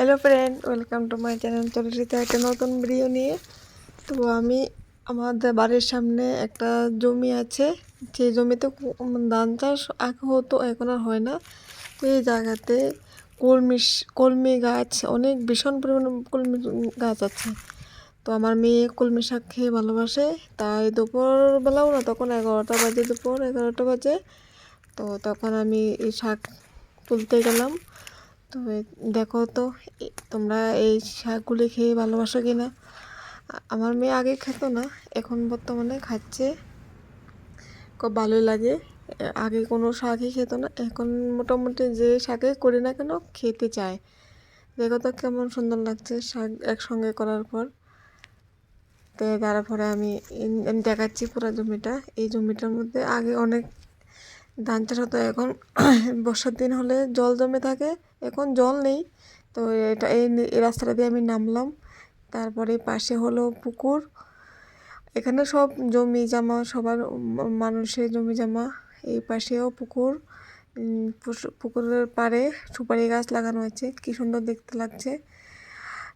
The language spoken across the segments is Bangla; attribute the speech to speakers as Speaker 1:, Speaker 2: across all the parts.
Speaker 1: Hello friend, welcome to my channel. চলে এসেছি একটা নতুন ভিডিও নিয়ে। তো আমি আমাদের বাড়ির সামনে একটা জমি আছে, সেই জমিতে ধান চাষ আগে হতো, এখন আর হয় না। তো এই জায়গাতে কলমি কলমি গাছ, অনেক ভীষণ পরিমাণে কলমি গাছ আছে। তো আমার মেয়ে কলমি শাক খেয়ে ভালোবাসে, তাই দুপুরবেলাও না, তখন 11টা বাজে, দুপুর 11টা বাজে। তো তখন আমি এই শাক তুলতে গেলাম। তো দেখো তো, তোমরা এই শাকগুলি খেয়ে ভালোবাসো কি না। আমার মেয়ে আগে খেত না, এখন বর্তমানে খাচ্ছে, খুব ভালোই লাগে। আগে কোনো শাকই খেত না, এখন মোটামুটি যে শাকে করি না কেন খেতে চায়। দেখো তো কেমন সুন্দর লাগছে শাক একসঙ্গে করার পর। তো তারপরে আমি দেখাচ্ছি পুরো জমিটা। এই জমিটার মধ্যে আগে অনেক ধান চাষ হতো, এখন বর্ষার দিন হলে জল জমে থাকে, এখন জল নেই। তো এই রাস্তাটা দিয়ে আমি নামলাম। তারপরে পাশে হলো পুকুর। এখানে সব জমি জমা, সবার মানুষের জমি জমা। এই পাশেও পুকুর। পুকুরের পাড়ে সুপারি গাছ লাগানো হয়েছে, কি সুন্দর দেখতে লাগছে।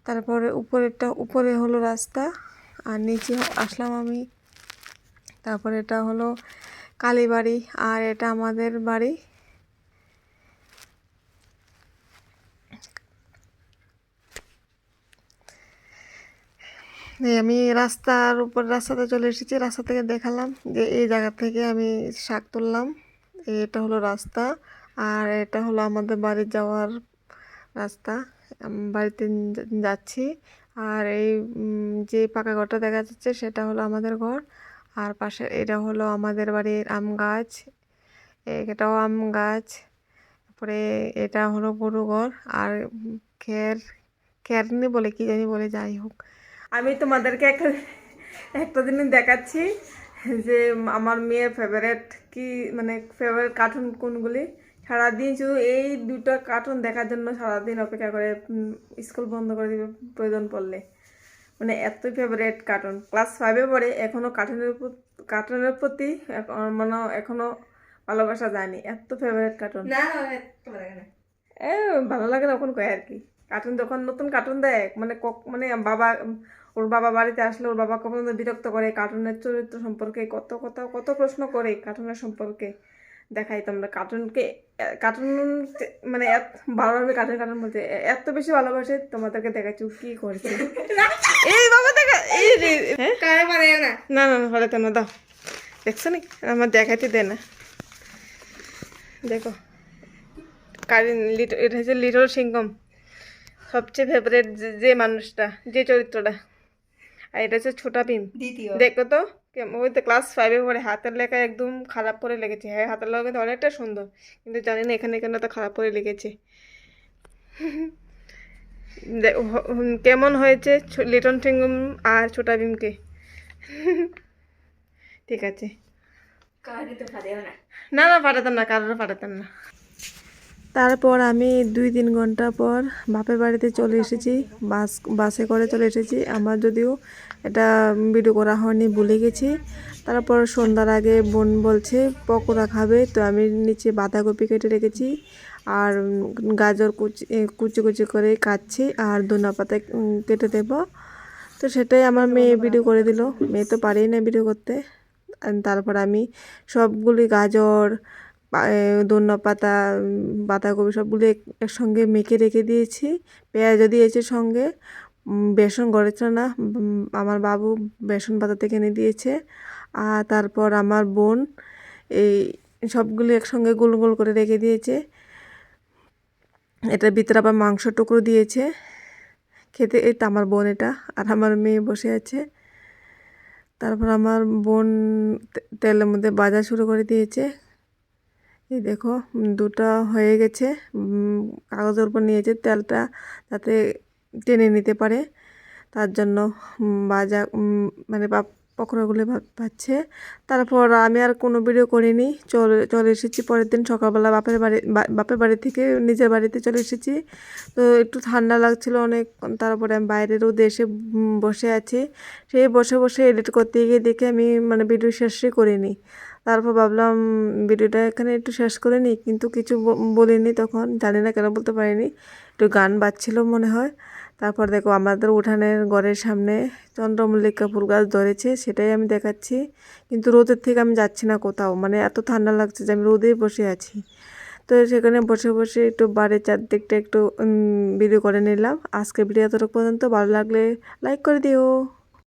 Speaker 1: তারপরে উপরে হলো রাস্তা, আর নিচে আসলাম আমি। তারপরে এটা হলো কালীবাড়ি, আর এটা আমাদের বাড়ি। আমি রাস্তাতে চলে এসেছি। রাস্তা থেকে দেখালাম যে এই জায়গা থেকে আমি শাক তুললাম। এটা হলো রাস্তা, আর এটা হলো আমাদের বাড়ি যাওয়ার রাস্তা। বাড়িতে যাচ্ছি। আর এই যে পাকা ঘরটা দেখা যাচ্ছে সেটা হলো আমাদের ঘর। আর পাশে এটা হলো আমাদের বাড়ির আম গাছ, এটাও আম গাছ। তারপরে এটা হলো গরু ঘর। আর খের খেরনি বলে কি জানি বলে, যাই হোক। আমি তোমাদেরকে একটা জিনিস দেখাচ্ছি যে আমার মেয়ের ফেভারেট কি, মানে ফেভারিট কার্টুন কোনগুলি। সারাদিন শুধু এই দুটো কার্টুন দেখার জন্য সারাদিন অপেক্ষা করে, স্কুল বন্ধ করে দিবে প্রয়োজন পড়লে। মানে এতই ফেভারিট কার্টুন। ক্লাস 5-এ পড়ে, এখনও কার্টুনের প্রতি মানে এখনও ভালোবাসা যায়নি। এত ফেভারিট কার্টুন না, ভালো লাগে না তখন কয় আর কি। কার্টুন যখন নতুন কার্টুন দেয়, মানে ওর বাবা বাড়িতে আসলে ওর বাবা কখনো বিরক্ত করে, কার্টুনের চরিত্র সম্পর্কে কত প্রশ্ন করে কার্টুনের সম্পর্কে। দেখাই তোমরা কার্টুন মানে ভালোভাবে কার্টুন বলতে এত বেশি ভালোবাসে, তোমাদেরকে দেখাচ্ছি কি করছে। এই বাবা দেখা, এই না না না, ভালো তো না, দাও। দেখছো নি, আমার দেখাইতে দে না। দেখো, এটা হচ্ছে লিটল সিংহম, সবচেয়ে ফেভারিট যে মানুষটা, যে চরিত্রটা। আর এটা হচ্ছে ছোটা ভীম। দেখো তো, ওই তো ক্লাস 5-এ পড়ে, হাতের লেখা একদম খারাপ করে লেগেছে। হ্যাঁ, হাতের লেখা কিন্তু অনেকটা সুন্দর, কিন্তু জানি না এখানে কেন তো খারাপ করে লেগেছে। কেমন হয়েছে লিটল সিংহম আর ছোটা ভীমকে। ঠিক আছে, না না পাঠাতাম না, কারোর পাঠাতাম না। তারপর আমি 2-3 ঘন্টা পর বাপের বাড়িতে চলে এসেছি। বাসে করে চলে এসেছি। আমার যদিও এটা ভিডিও করা হয়নি, ভুলে গেছি। তারপর সন্ধ্যার আগে বোন বলছে পকোড়া খাবে, তো আমি নিচে বাঁধাকপি কেটে রেখেছি, আর গাজর কুচি কুচি করে কাটছি, আর ধনিয়া পাতা কেটে দেব। তো সেটাই আমার মেয়ে ভিডিও করে দিল। মেয়ে তো পারেই না ভিডিও করতে। তারপর আমি সবগুলি গাজর, ধনিয়া পাতা, বাঁধাকপি সবগুলো একসঙ্গে মেখে রেখে দিয়েছি। পেঁয়াজও দিয়েছি সঙ্গে। বেসন গড়েছিল না, আমার বাবু বেসন বাজার থেকে এনে দিয়েছে। আর তারপর আমার বোন এই সবগুলো একসঙ্গে গোল গোল করে রেখে দিয়েছে। এটার ভিতরে আবার মাংস টুকরো দিয়েছে খেতে। এই তো আমার বোন এটা, আর আমার মেয়ে বসে আছে। তারপর আমার বোন তেলের মধ্যে ভাজা শুরু করে দিয়েছে। এই দেখো, দুটো হয়ে গেছে। কাগজের উপর নিয়েছে তেলটা যাতে টেনে নিতে পারে, তার জন্য ভাজা মানে পকোড়াগুলো ভাজছে। তারপর আমি আর কোনো ভিডিও করিনি, চলে এসেছি পরের দিন সকালবেলা বাপের বাড়ি থেকে নিজের বাড়িতে চলে এসেছি। তো একটু ঠান্ডা লাগছিল অনেক। তারপরে আমি বাইরের রোদে এসে বসে আছি। সেই বসে বসে এডিট করতে গিয়ে দেখে আমি মানে ভিডিও শেষই করিনি। তারপর ভাবলাম ভিডিওটা এখানে একটু শেষ করে নিই, কিন্তু কিছু বলিনি তখন, জানি না কেন বলতে পারিনি, একটু গান বাজছিল মনে হয়। তারপর দেখো আমাদের উঠানের ঘরের সামনে চন্দ্রমল্লিকা ফুল গাছ ধরেছে, সেটাই আমি দেখাচ্ছি। কিন্তু রোদের থেকে আমি যাচ্ছি না কোথাও, মানে এত ঠান্ডা লাগছে যে আমি রোদেই বসে আছি। তো সেখানে বসে বসে একটু বাড়ির চারদিকটা একটু ভিডিও করে নিলাম। আজকে ভিডিও এতটুকু পর্যন্ত, ভালো লাগলে লাইক করে দিও।